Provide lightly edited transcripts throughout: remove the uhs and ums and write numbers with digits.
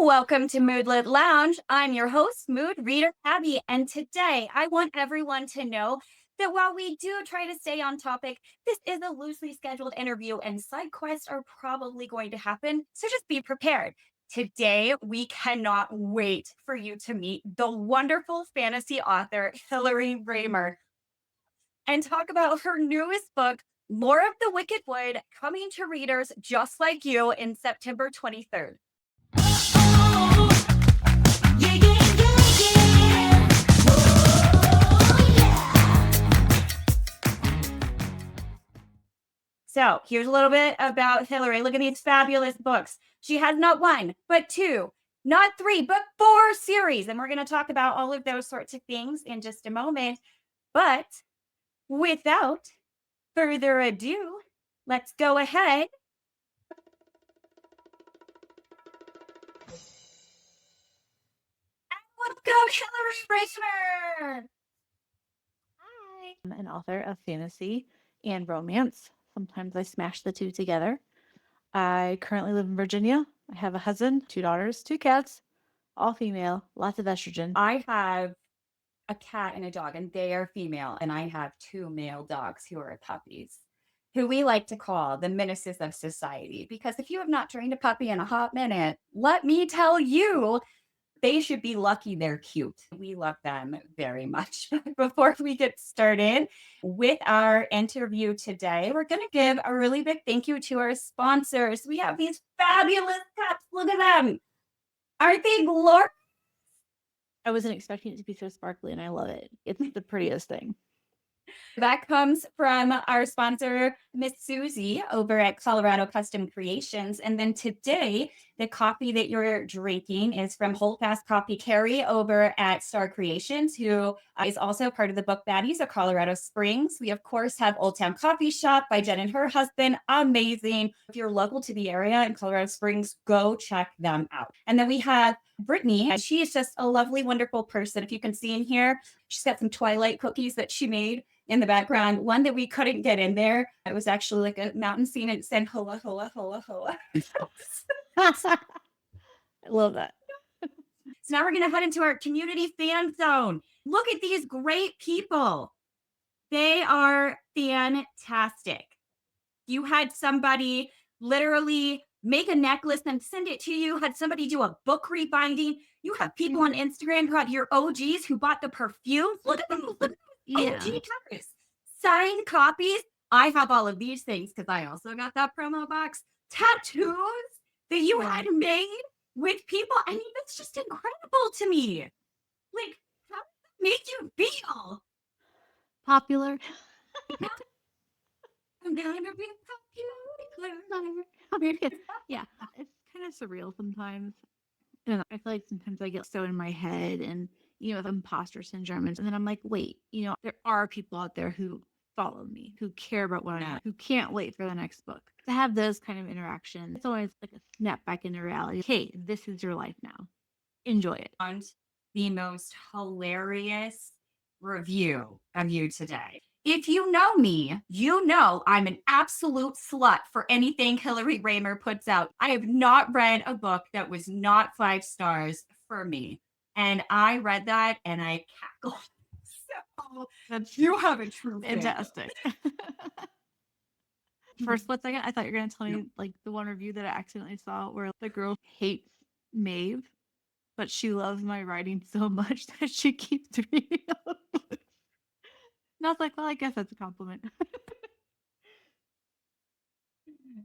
Welcome to Moodlet Lounge. I'm your host, Mood Reader Abby, and today I want everyone to know that while we do try to stay on topic, this is a loosely scheduled interview and side quests are probably going to happen, so just be prepared. Today, we cannot wait for you to meet the wonderful fantasy author, Hillary Raymer, and talk about her newest book, Lore of the Wicked Wood, coming to readers just like you in September 23rd. So here's a little bit about Hillary. Look at these fabulous books. She has not one, but two, not three, but four series. And we're going to talk about all of those sorts of things in just a moment. But without further ado, let's go ahead. Let's go, Hillary Raymer. Hi. I'm an author of fantasy and romance. Sometimes I smash the two together. I currently live in Virginia. I have a husband, 2 daughters, 2 cats, all female, lots of estrogen. I have a cat and a dog, and they are female, and I have 2 male dogs who are puppies, who we like to call the menaces of society. Because if you have not trained a puppy in a hot minute, let me tell you, they should be lucky they're cute. We love them very much. Before we get started with our interview today, we're going to give a really big thank you to our sponsors. We have these fabulous cups. Look at them. Aren't they glorious? I wasn't expecting it to be so sparkly, and I love it. It's the prettiest thing. That comes from our sponsor, Miss Susie, over at Colorado Custom Creations. And then today, the coffee that you're drinking is from Hotasf Coffee Carrie over at Star Creations, who is also part of the Book Baddies of Colorado Springs. We, of course, have Old Town Coffee Shop by Jen and her husband. Amazing. If you're local to the area in Colorado Springs, go check them out. And then we have Brittany. She is just a lovely, wonderful person. If you can see in here, she's got some Twilight cookies that she made in the background. One that we couldn't get in there. It was actually like a mountain scene. And it said, "Hoa, hoa, hoa, hoa." I love that. So now we're going to head into our community fan zone. Look at these great people. They are fantastic. You had somebody literally make a necklace and send it to you, had somebody do a book rebinding. You have people on Instagram who have your OGs who bought the perfume. Look at them. Look at OG covers. Signed copies. I have all of these things because I also got that promo box. Tattoos that you had made with people. I mean, that's just incredible to me. Like, how does that make you feel? Popular. I'm gonna be popular. Yeah, it's kind of surreal sometimes. And I feel like sometimes I get so in my head and, with imposter syndrome. And then I'm like, wait, there are people out there who follow me, who care about what I'm, who can't wait for the next book. To have those kind of interactions, it's always like a snap back into reality. Hey, this is your life now. Enjoy it. On the most hilarious review of you today. If you know me, you know I'm an absolute slut for anything Hillary Raymer puts out. I have not read a book that was not 5 stars for me. And I read that and I cackled. So you have a true Fantastic. For a split second, I thought you were going to tell me like the one review that I accidentally saw where the girl hates Maeve, but she loves my writing so much that she keeps reading all the books. And I was like, well, I guess that's a compliment.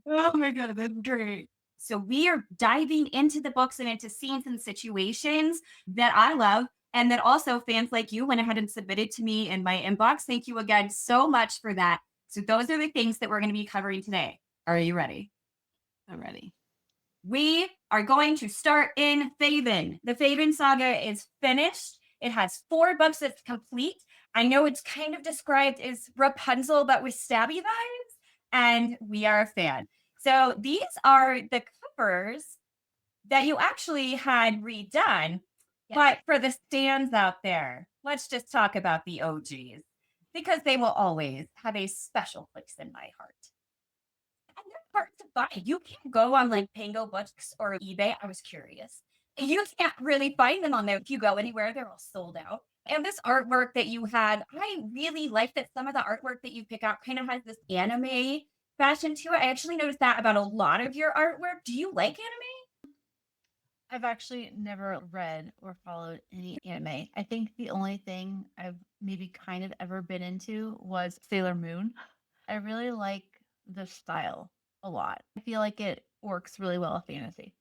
Oh my God, that's great. So we are diving into the books and into scenes and situations that I love and that also fans like you went ahead and submitted to me in my inbox. Thank you again so much for that. So those are the things that we're going to be covering today. Are you ready? I'm ready. We are going to start in Faeven. The Faeven Saga is finished. It has 4 books that's complete. I know it's kind of described as Rapunzel, but with stabby vibes, and we are a fan. So these are the covers that you actually had redone. Yes. But for the stands out there, let's just talk about the OGs because they will always have a special place in my heart. And they're hard to buy. You can't go on like Pango Books or eBay. I was curious. You can't really find them on there. If you go anywhere, they're all sold out. And this artwork that you had, I really like that some of the artwork that you pick out kind of has this anime fashion to it. I actually noticed that about a lot of your artwork. Do you like anime? I've actually never read or followed any anime. I think the only thing I've maybe kind of ever been into was Sailor Moon. I really like the style a lot. I feel like it works really well with fantasy.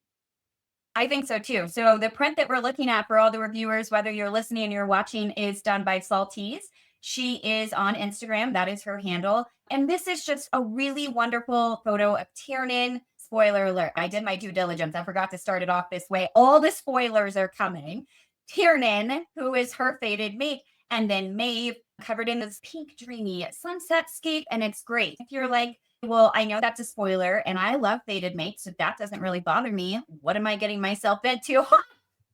I think so too. So the print that we're looking at for all the reviewers, whether you're listening or you're watching, is done by Saltese. She is on Instagram. That is her handle. And this is just a really wonderful photo of Tiernan. Spoiler alert. I did my due diligence. I forgot to start it off this way. All the spoilers are coming. Tiernan, who is her fated mate, and then Maeve covered in this pink dreamy sunset scape. And it's great. If you're like, well, I know that's a spoiler, and I love fated mates, so that doesn't really bother me. What am I getting myself into?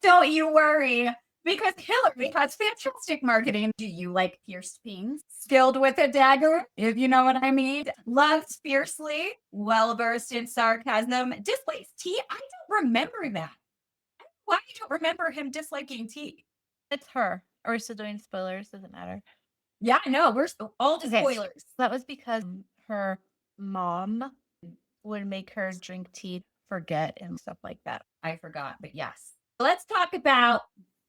Don't you worry, because Hillary has fantastic marketing. Do you like pierced pins? Skilled with a dagger, if you know what I mean. Loves fiercely, well versed in sarcasm. Dislikes tea. I don't remember that. Why you don't remember him disliking tea? It's her. Are we still doing spoilers? Doesn't matter. Yeah, no, we're all to Okay. spoilers. That was because her mom would make her drink tea, forget, and stuff like that. I forgot, but yes. Let's talk about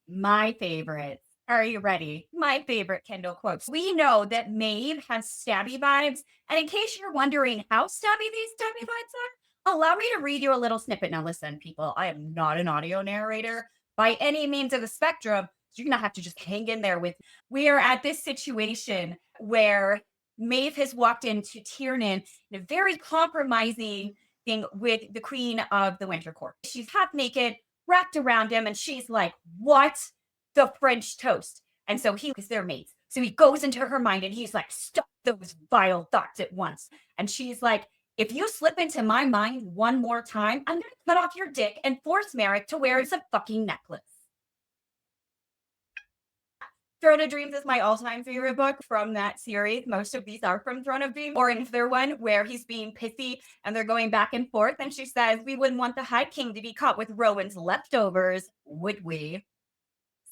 my favorites. Are you ready? My favorite Kindle quotes. We know that Maeve has stabby vibes. And in case you're wondering how stabby these stabby vibes are, allow me to read you a little snippet. Now, listen, people, I am not an audio narrator by any means of the spectrum. So you're going to have to just hang in there with. We are at this situation where Maeve has walked into Tiernan in a very compromising thing with the Queen of the Winter Court. She's half naked, wrapped around him, and she's like, "What the French toast?" And so because they're mates. So he goes into her mind and he's like, "Stop those vile thoughts at once." And she's like, "If you slip into my mind one more time, I'm going to cut off your dick and force Merrick to wear some fucking necklace." Throne of Dreams is my all-time favorite book from that series. Most of these are from Throne of Dreams, or another one where he's being pissy and they're going back and forth. And she says, "We wouldn't want the High King to be caught with Rowan's leftovers, would we?"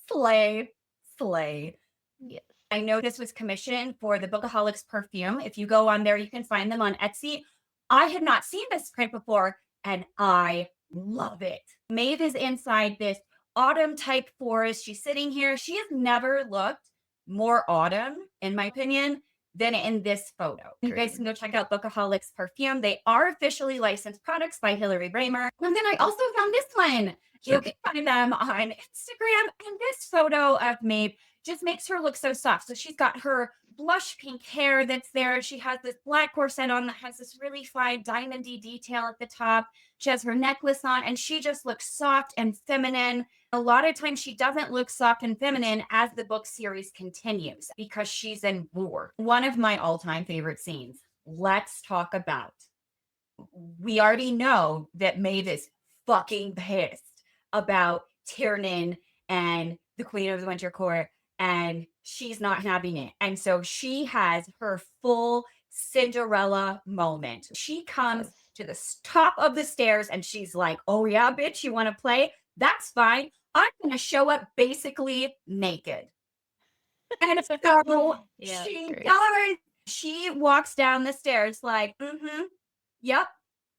Slay, slay. Yes. I know this was commissioned for the Bookaholics perfume. If you go on there, you can find them on Etsy. I had not seen this print before, and I love it. Maeve is inside this autumn type forest. She's sitting here. She has never looked more autumn, in my opinion, than in this photo. You guys can go check out Bookaholics perfume. They are officially licensed products by Hillary Raymer. And then I also found this one. You can find them on Instagram. And this photo of Maeve just makes her look so soft. So she's got her blush pink hair that's there. She has this black corset on that has this really fine diamondy detail at the top. She has her necklace on, and she just looks soft and feminine. A lot of times she doesn't look soft and feminine as the book series continues because she's in war. One of my all-time favorite scenes. Let's talk about. We already know that Maeve is fucking pissed about Tiernan and the Queen of the Winter Court, and she's not having it. And so she has her full Cinderella moment. She comes to the top of the stairs and she's like, "Oh yeah, bitch, you want to play? That's fine. I'm going to show up basically naked." And so Yeah, she great. does. She walks down the stairs like, "Yep,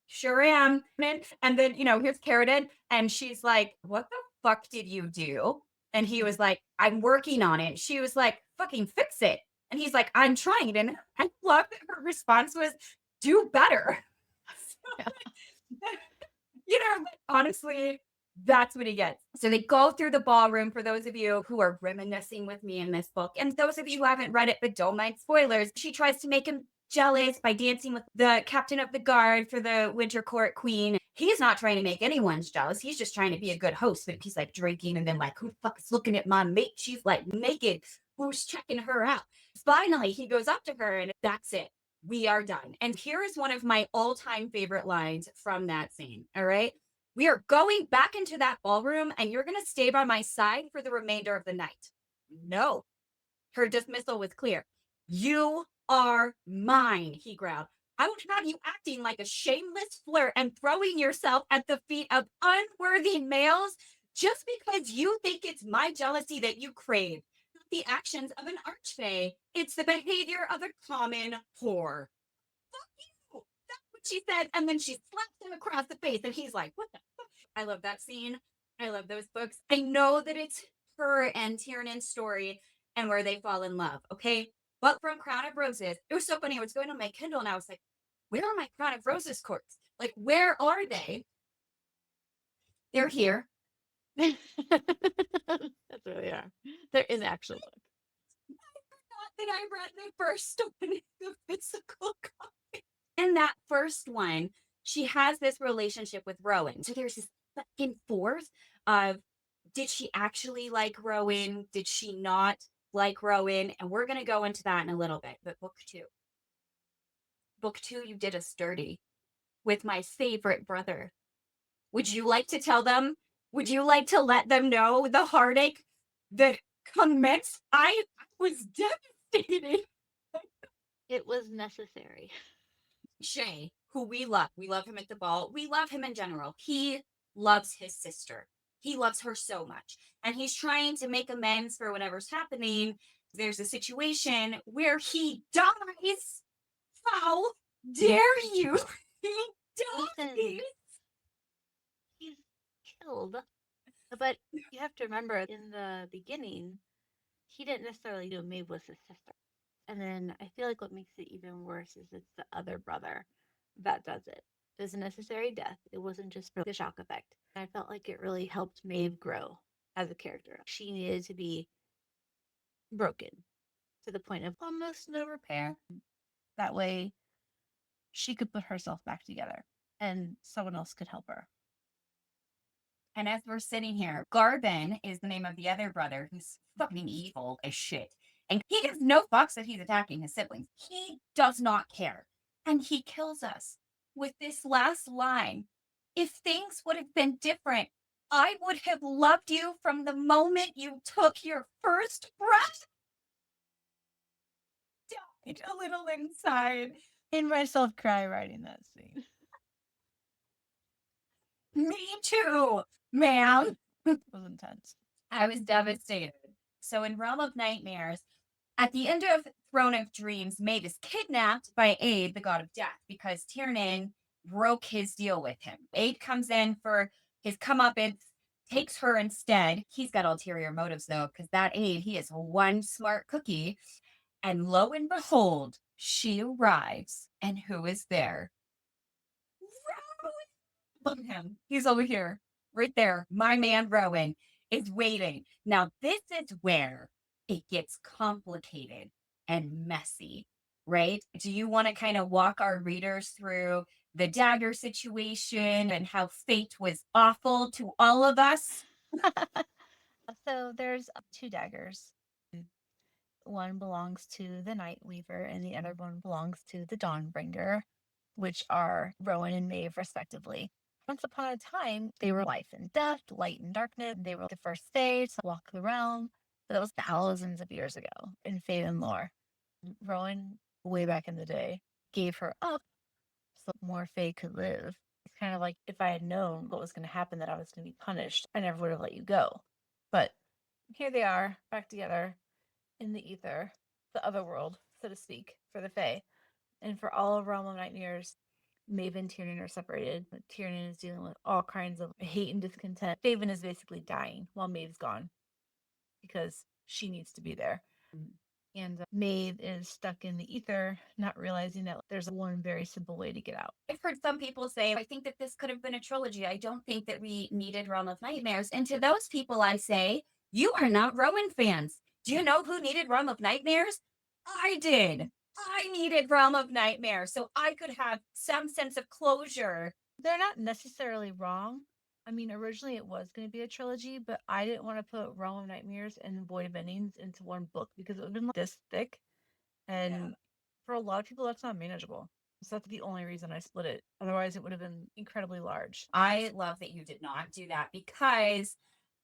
sure am." And then, here's Carradine, and she's like, "What the fuck did you do?" And he was like, "I'm working on it." She was like, "Fucking fix it." And he's like, "I'm trying." And I love that her response was, "Do better." Honestly, that's what he gets. So they go through the ballroom for those of you who are reminiscing with me in this book. And those of you who haven't read it but don't mind spoilers, she tries to make him jealous by dancing with the captain of the guard for the Winter Court Queen. He's not trying to make anyone's jealous. He's just trying to be a good host. But he's like drinking and then like, "Who the fuck is looking at my mate? She's like naked. Who's checking her out?" Finally, he goes up to her and that's it. We are done. And here is one of my all-time favorite lines from that scene. All right. "We are going back into that ballroom and you're going to stay by my side for the remainder of the night." No. Her dismissal was clear. "You are mine," he growled. "I won't have you acting like a shameless flirt and throwing yourself at the feet of unworthy males. just because you think it's my jealousy that you crave, not the actions of an archfey. It's the behavior of a common whore. Fuck you. That's what she said. And then she slaps him across the face, and he's like, what the fuck? I love that scene. I love those books. I know that it's her and Tiernan's story and where they fall in love. Okay. But from Crown of Roses, it was so funny. I was going on my Kindle and I was like, where are my Crown of Roses quotes? Like, where are they? They're here. That's where they are. They're in the actual book. Not that I read the first one, the physical copy. In that first one, she has this relationship with Rowan. So there's this back and forth of, did she actually like Rowan? Did she not like Rowan? And we're going to go into that in a little bit. But book two, you did us dirty with my favorite brother. Would you like to tell them? Would you like to let them know the heartache that commenced? I was devastated. It was necessary. Shay, who we love him at the ball. We love him in general. He loves his sister. He loves her so much. And he's trying to make amends for whatever's happening. There's a situation where he dies. How dare you? He Listen, dies. he's killed. But you have to remember, in the beginning, he didn't necessarily know Maeve was his sister. And then I feel like what makes it even worse is it's the other brother that does it. It was a necessary death. It wasn't just for the shock effect. I felt like it really helped Maeve grow as a character. She needed to be broken to the point of almost no repair. That way, she could put herself back together and someone else could help her. And as we're sitting here, Garvin is the name of the other brother who's fucking evil as shit. And he gives no fucks that he's attacking his siblings. He does not care. And he kills us with this last line. If things would have been different, I would have loved you from the moment you took your first breath. Died a little inside. Made myself cry writing that scene. Me too, ma'am. It was intense. I was devastated. So in Realm of Nightmares, at the end of Throne of Dreams, Maeve is kidnapped by Aid, the god of death, because Tiernan broke his deal with him. Aid comes in for his comeuppance, takes her instead. He's got ulterior motives, though, because that Aid, he is one smart cookie. And lo and behold, she arrives. And who is there? Rowan! Look at him. He's over here, right there. My man Rowan is waiting. Now, this is where it gets complicated and messy, right? Do you want to kind of walk our readers through the dagger situation and how fate was awful to all of us? So there's two daggers. One belongs to the Night Weaver, and the other one belongs to the Dawnbringer, which are Rowan and Maeve, respectively. Once upon a time, they were life and death, light and darkness. They were the first Fae to walk the realm, but that was thousands of years ago in Faeven lore. Rowan, way back in the day, gave her up so more Fae could live. It's kind of like, if I had known what was going to happen, that I was going to be punished, I never would have let you go. But here they are, back together in the ether, the other world, so to speak, for the Fae. And for all of Realm of Nightmares, Maeve and Tiernan are separated. Tiernan is dealing with all kinds of hate and discontent. Faven is basically dying while Maeve's gone because she needs to be there. And Maeve is stuck in the ether, not realizing that there's one very simple way to get out. I've heard some people say, I think that this could have been a trilogy. I don't think that we needed Realm of Nightmares. And to those people, I say, you are not Rowan fans. Do you know who needed Realm of Nightmares? I did. I needed Realm of Nightmares so I could have some sense of closure. They're not necessarily wrong. I mean, originally it was going to be a trilogy, but I didn't want to put Realm of Nightmares and Void of Endings into one book because it would have been like this thick. And for a lot of people, that's not manageable. So that's the only reason I split it. Otherwise, it would have been incredibly large. I love that you did not do that because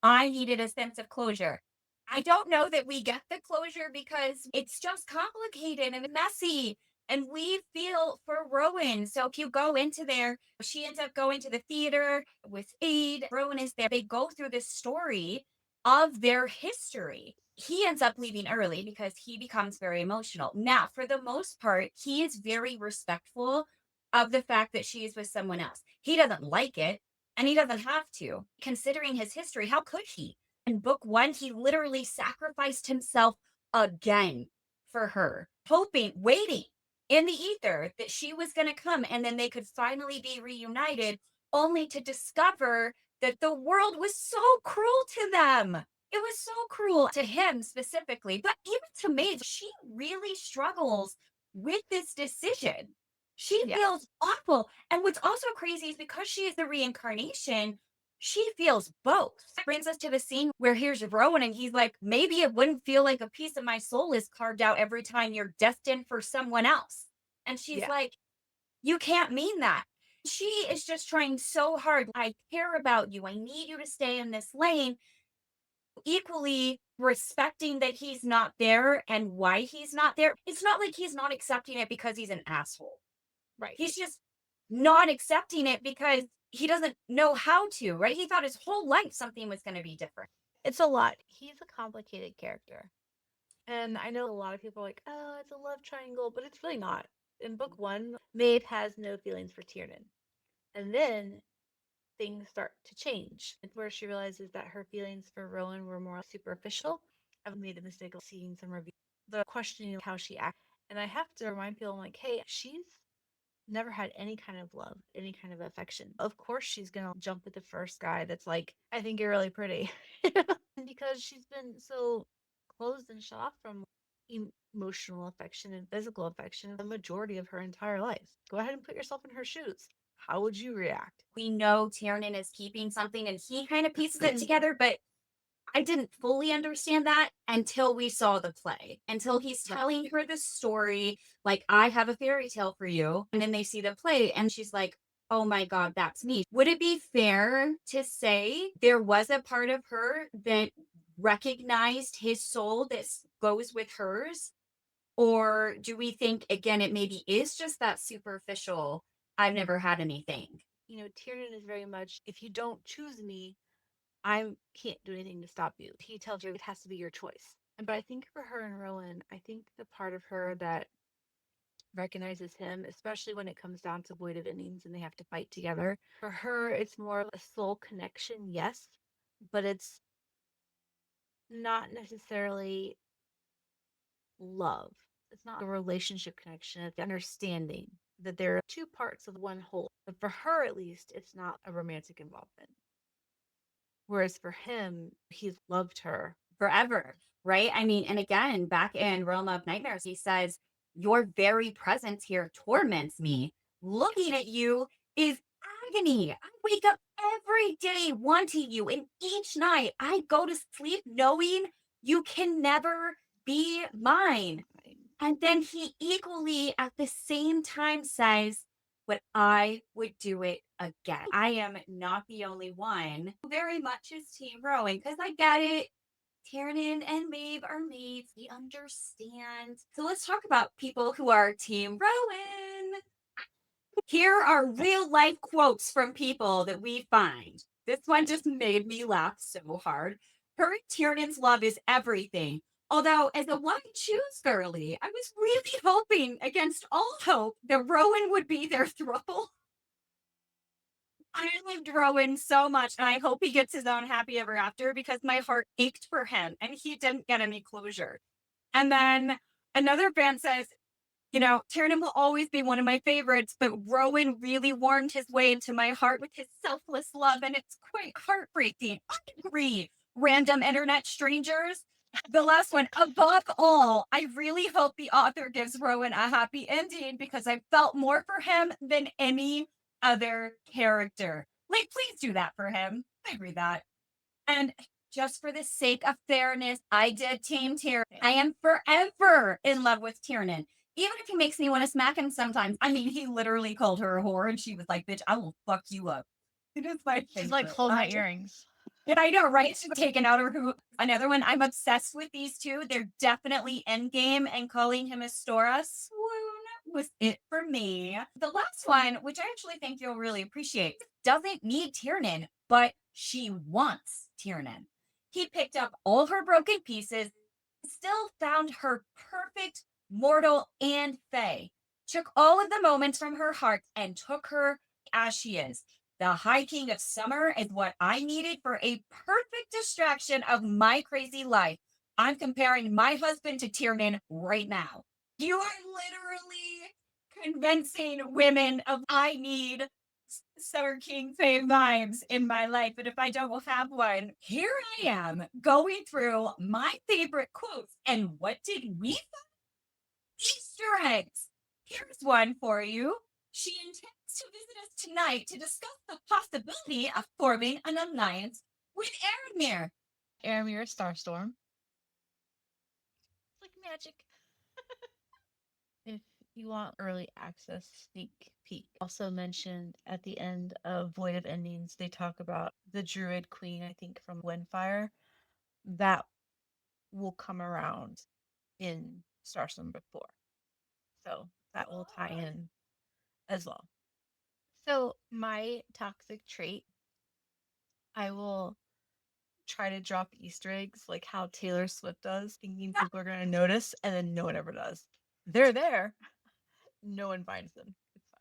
I needed a sense of closure. I don't know that we get the closure because it's just complicated and messy. And we feel for Rowan. So if you go into there, she ends up going to the theater with Aid. Rowan is there. They go through this story of their history. He ends up leaving early because he becomes very emotional. Now, for the most part, he is very respectful of the fact that she is with someone else. He doesn't like it, and he doesn't have to. Considering his history, how could he? In book one, he literally sacrificed himself again for her, hoping, waiting in the ether that she was going to come and then they could finally be reunited, only to discover that the world was so cruel to them. It was so cruel to him specifically, but even to Maeve, she really struggles with this decision. She Yeah. feels awful. And what's also crazy is because she is the reincarnation, she feels both. That brings us to the scene where here's Rowan, and he's like, maybe it wouldn't feel like a piece of my soul is carved out every time you're destined for someone else. And she's Yeah. like, you can't mean that. She is just trying so hard. I care about you. I need you to stay in this lane. Equally respecting that he's not there and why he's not there. It's not like he's not accepting it because he's an asshole. Right. He's just not accepting it because he doesn't know how to, right? He thought his whole life something was going to be different. It's a lot. He's a complicated character. And I know a lot of people are like, oh, it's a love triangle, but it's really not. In book one, Maeve has no feelings for Tiernan. And then things start to change, where she realizes that her feelings for Rowan were more superficial. I've made the mistake of seeing some reviews, the questioning of how she acts. And I have to remind people, I'm like, hey, she's never had any kind of love, any kind of affection. Of course, she's gonna jump with the first guy that's like, I think you're really pretty. Because she's been so closed and shut off from emotional affection and physical affection the majority of her entire life. Go ahead and put yourself in her shoes. How would you react? We know Tiernan is keeping something and he kind of pieces it together, but I didn't fully understand that until we saw the play, until he's telling her the story, like, I have a fairy tale for you. And then they see the play and she's like, oh my God, that's me. Would it be fair to say there was a part of her that recognized his soul that goes with hers? Or do we think, again, it maybe is just that superficial, I've never had anything? Tiernan is very much, if you don't choose me, I can't do anything to stop you. He tells you it has to be your choice. But I think for her and Rowan, I think the part of her that recognizes him, especially when it comes down to void of innings and they have to fight together. For her, it's more of a soul connection, yes, but it's not necessarily love. It's not a relationship connection, it's understanding that there are two parts of one whole. But for her, at least, it's not a romantic involvement. Whereas for him, he's loved her Forever, right? I mean, and again, back in Realm of Nightmares, he says, your very presence here torments me. Looking at you is agony. I wake up every day wanting you, and each night I go to sleep knowing you can never be mine. And then he equally at the same time says, but I would do it again. I am not the only one who very much is Team Rowan because I get it. Tiernan and Maeve are mates. We understand. So let's talk about people who are Team Rowan. Here are real life quotes from people that we find. This one just made me laugh so hard. Her and Tiernan's love is everything. Although, as a one choose girly, I was really hoping against all hope that Rowan would be their throuple. I loved Rowan so much, and I hope he gets his own happy ever after because my heart ached for him and he didn't get any closure. And then another fan says, Tiernan will always be one of my favorites, but Rowan really warmed his way into my heart with his selfless love, and it's quite heartbreaking. I agree. Random internet strangers. The last one, above all, I really hope the author gives Rowan a happy ending because I felt more for him than any other character. Like, please do that for him. I agree that. And just for the sake of fairness, I did Team Tiernan. I am forever in love with Tiernan. Even if he makes me want to smack him sometimes. I mean, he literally called her a whore and she was like, bitch, I will fuck you up. It is my She's like, hold my earrings. And I know, right? She's taken out her hoop. Another one, I'm obsessed with these two. They're definitely endgame and calling him a Stora. Swoon. was it for me. The last one, which I actually think you'll really appreciate, doesn't need Tiernan, but she wants Tiernan. He picked up all her broken pieces, still found her perfect mortal and fae, took all of the moments from her heart and took her as she is. The High King of Summer is what I needed for a perfect distraction of my crazy life. I'm comparing my husband to Tiernan right now. You are literally convincing women of I need Summer King fame vibes in my life. And if I don't have one, here I am going through my favorite quotes. And what did we find? Easter eggs. Here's one for you. She intends to visit us tonight to discuss the possibility of forming an alliance with Aramir. Aramir Starstorm. It's like magic. If you want early access sneak peek, also mentioned at the end of Void of Endings, they talk about the Druid Queen, I think from Windfire, that will come around in Starstorm before. So that will tie in as well. So my toxic trait, I will try to drop Easter eggs like how Taylor Swift does, thinking people are going to notice, and then no one ever does. They're there. No one finds them. It's fine.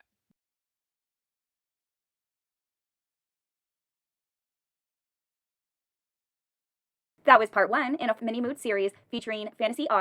That was part one in a mini mood series featuring fantasy authors